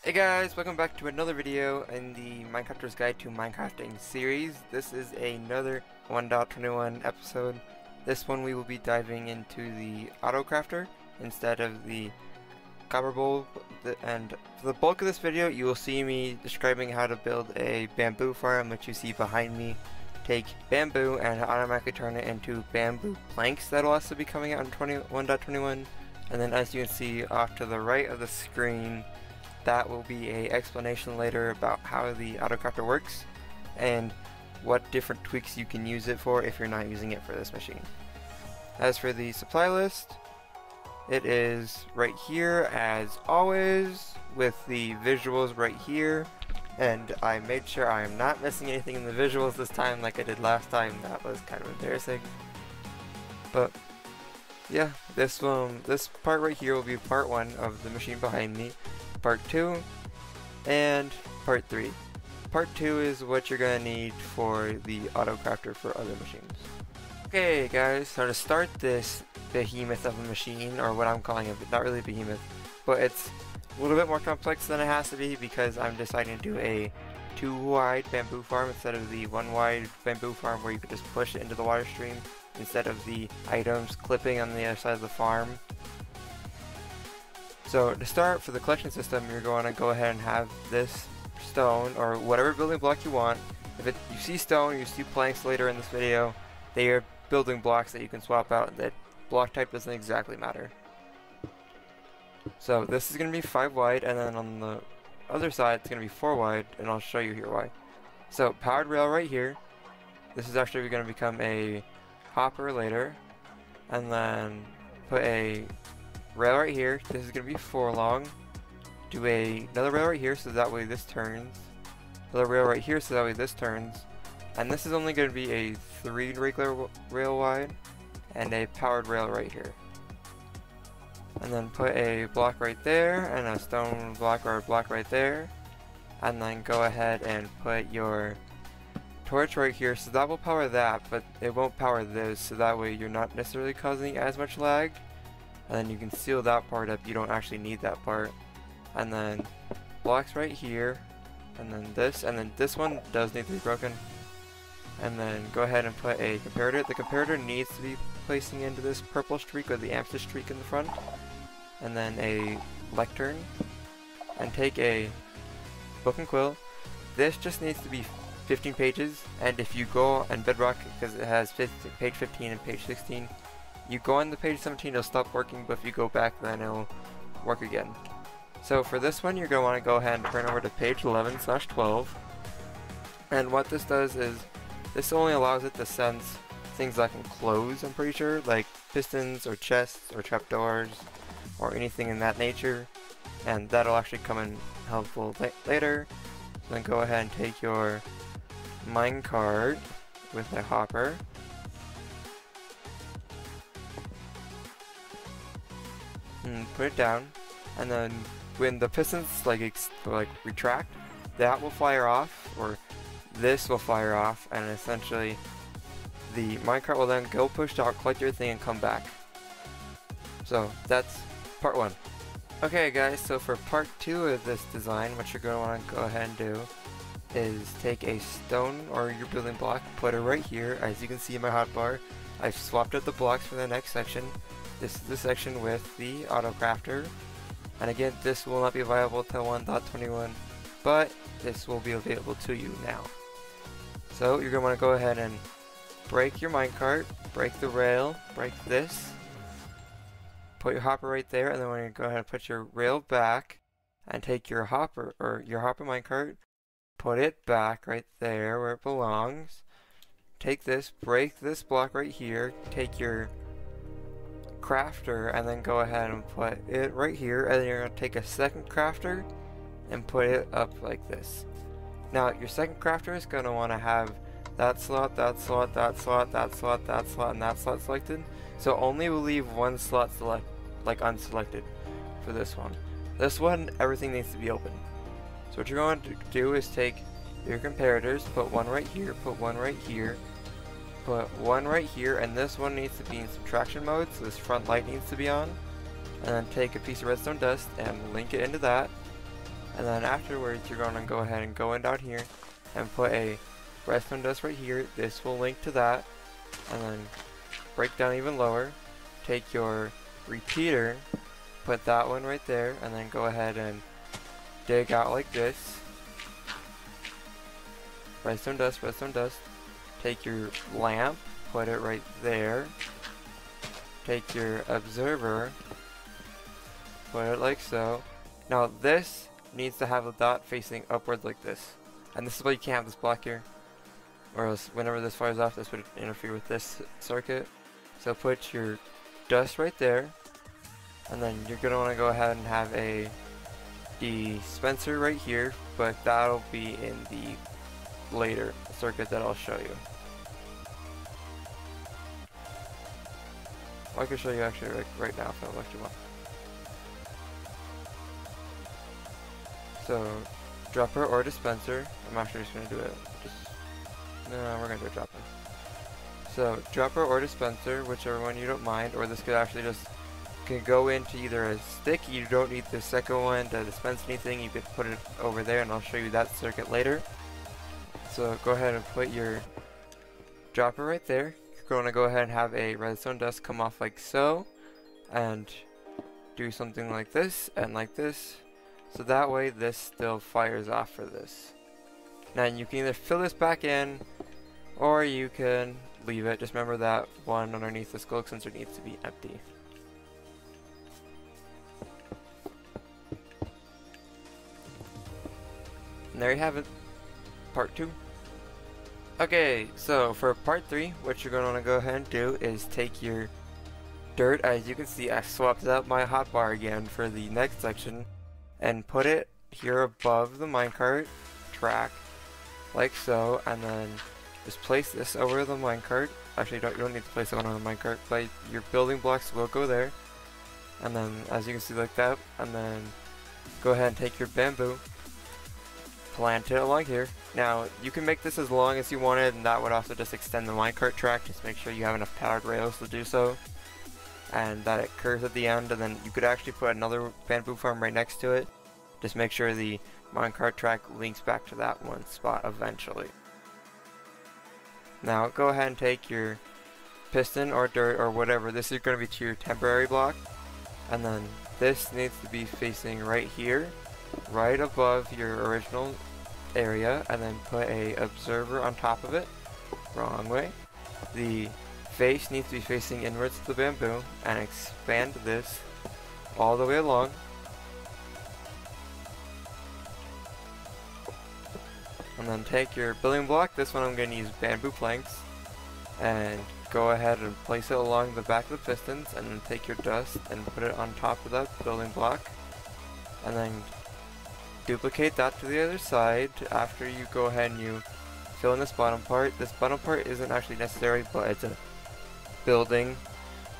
Hey guys, welcome back to another video in the Minecrafter's Guide to Minecrafting series. This is another 1.21 episode. This one we will be diving into the auto crafter instead of the copper bowl, and for the bulk of this video you will see me describing how to build a bamboo farm, which you see behind me. Take bamboo and automatically turn it into bamboo planks that will also be coming out in 1.21, and then as you can see off to the right of the screen, that will be a explanation later about how the AutoCrafter works and what different tweaks you can use it for if you're not using it for this machine. As for the supply list, it is right here as always with the visuals right here, and I made sure I am not missing anything in the visuals this time like I did last time. That was kind of embarrassing. But yeah, this part right here will be part 1 of the machine behind me. Part 2 and part 3. Part 2 is what you're gonna need for the AutoCrafter for other machines. Okay guys, so to start this behemoth of a machine, or what I'm calling it, not really behemoth, but it's a little bit more complex than it has to be because I'm deciding to do a 2-wide bamboo farm instead of the 1-wide bamboo farm where you could just push it into the water stream instead of the items clipping on the other side of the farm. So to start, for the collection system, you're going to go ahead and have this stone, or whatever building block you want. If you see stone, you see planks later in this video, they are building blocks that you can swap out. That block type doesn't exactly matter. So this is going to be 5 wide, and then on the other side it's going to be 4 wide, and I'll show you here why. So powered rail right here. This is actually going to become a hopper later, and then put a rail right here. This is going to be 4 long. Do another rail right here so that way this turns. Another rail right here so that way this turns. And this is only going to be a 3 regular rail wide and a powered rail right here. And then put a block right there and a stone block or a block right there. And then go ahead and put your torch right here, so that will power that, but it won't power this, so that way you're not necessarily causing as much lag. And then you can seal that part up, you don't actually need that part. And then blocks right here, and then this one does need to be broken. And then go ahead and put a comparator. The comparator needs to be placing into this purple streak or the amethyst streak in the front. And then a lectern. And take a book and quill. This just needs to be 15 pages, and if you go on Bedrock, because it has page 15 and page 16, you go on the page 17, it'll stop working, but if you go back then it'll work again. So for this one you're going to want to go ahead and turn over to page 11/12, and what this does is this only allows it to sense things that can close, I'm pretty sure, like pistons or chests or trapdoors or anything in that nature, and that'll actually come in helpful later. So then go ahead and take your minecart with a hopper, and put it down, and then when the pistons like retract, that will fire off, or this will fire off, and essentially the minecart will then go push out, collect your thing, and come back. So that's part 1. Okay guys, so for part 2 of this design, what you're going to want to go ahead and do is take a stone or your building block, put it right here. As you can see in my hotbar, I've swapped out the blocks for the next section. This is the section with the AutoCrafter, and again this will not be viable till 1.21, but this will be available to you now. So you're going to want to go ahead and break your minecart, break the rail, break this, put your hopper right there, and then we're going to go ahead and put your rail back and take your hopper or your hopper minecart, put it back right there where it belongs. Take this, break this block right here, take your crafter and then go ahead and put it right here, and then you're going to take a second crafter and put it up like this. Now your second crafter is going to want to have that slot, that slot, that slot, that slot, that slot, and that slot selected. So only will leave one slot unselected for this one. This one, everything needs to be open. So what you're going to do is take your comparators, put one right here, put one right here, put one right here, and this one needs to be in subtraction mode, so this front light needs to be on. And then take a piece of redstone dust and link it into that. And then afterwards, you're going to go ahead and go in down here and put a redstone dust right here. This will link to that. And then break down even lower. Take your repeater, put that one right there, and then go ahead and dig out like this. Redstone dust, redstone dust. Take your lamp, put it right there. Take your observer, put it like so. Now this needs to have a dot facing upwards like this. And this is why you can't have this block here, or else whenever this fires off, this would interfere with this circuit. So put your dust right there, and then you're going to want to go ahead and have a dispenser right here, but that'll be in the later circuit that I'll show you. I can show you actually right now if I left you one. So, dropper or dispenser. I'm actually just gonna do it. No, we're gonna do a dropper. So, dropper or dispenser, whichever one you don't mind, or this could actually just can go into either a stick. You don't need the second one to dispense anything. You could put it over there, and I'll show you that circuit later. So, go ahead and put your dropper right there. Going to go ahead and have a redstone dust come off like so, and do something like this and like this, so that way this still fires off for this. Now you can either fill this back in, or you can leave it. Just remember that one underneath the skull sensor needs to be empty. And there you have it, part 2. Okay, so for part 3, what you're going to want to go ahead and do is take your dirt. As you can see, I swapped out my hotbar again for the next section, and put it here above the minecart track, like so, and then just place this over the minecart. Actually, you don't need to place it on the minecart, but your building blocks will go there. And then, as you can see, like that, and then go ahead and take your bamboo, plant it along here. Now, you can make this as long as you wanted, and that would also just extend the minecart track. Just make sure you have enough powered rails to do so, and that it curves at the end. And then you could actually put another bamboo farm right next to it. Just make sure the minecart track links back to that one spot eventually. Now, go ahead and take your piston or dirt or whatever. This is going to be to your temporary block, and then this needs to be facing right here, right above your original area, and then put a observer on top of it. Wrong way. The face needs to be facing inwards to the bamboo, and expand this all the way along. And then take your building block. This one I'm going to use bamboo planks, and go ahead and place it along the back of the pistons, and then take your dust and put it on top of that building block, and then duplicate that to the other side. After you go ahead and you fill in this bottom part. This bottom part isn't actually necessary, but it's a building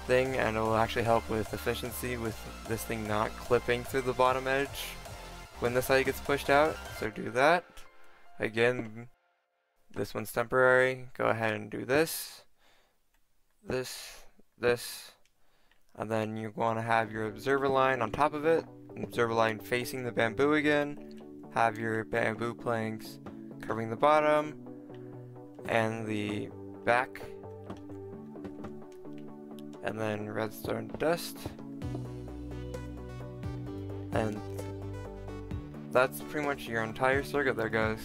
thing, and it will actually help with efficiency with this thing not clipping through the bottom edge when the side gets pushed out. So do that. Again, this one's temporary. Go ahead and do this, this, and then you want to have your observer line on top of it, observer line facing the bamboo again, have your bamboo planks covering the bottom and the back, and then redstone dust, and that's pretty much your entire circuit there, guys.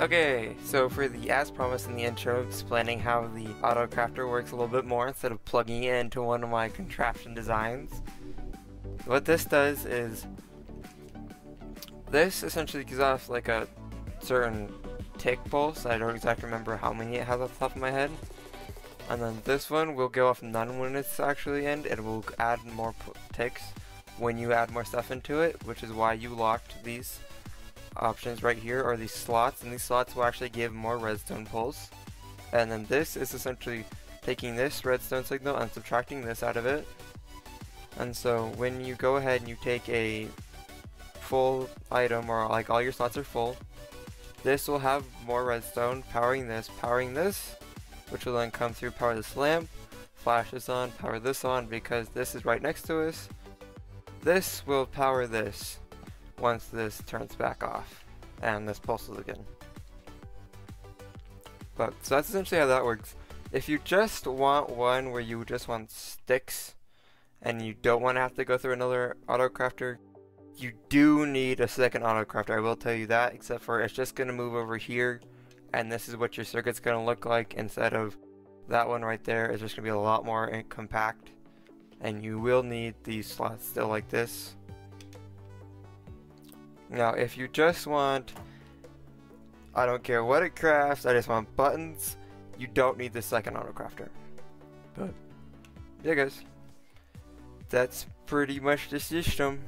Okay, so for the as promised in the intro, explaining how the auto crafter works a little bit more instead of plugging it into one of my contraption designs. What this does is, this essentially gives off like a certain tick pulse. I don't exactly remember how many it has off the top of my head. And then this one will go off none when it's actually in. It will add more ticks when you add more stuff into it, which is why you locked these options right here, or these slots, and these slots will actually give more redstone pulse. And then this is essentially taking this redstone signal and subtracting this out of it. And so when you go ahead and you take a full item, or like all your slots are full, this will have more redstone powering this, which will then come through, power this lamp, flash this on, power this on, because this is right next to us. This will power this. once this turns back off and this pulses again. But so that's essentially how that works. If you just want one where you just want sticks and you don't want to have to go through another auto crafter, you do need a second auto crafter. I will tell you that, except for it's just going to move over here, and this is what your circuit's going to look like instead of that one right there. It's just going to be a lot more compact, and you will need these slots still like this. Now if you just want, I don't care what it crafts, I just want buttons, you don't need the second auto crafter. But yeah guys, that's pretty much the system.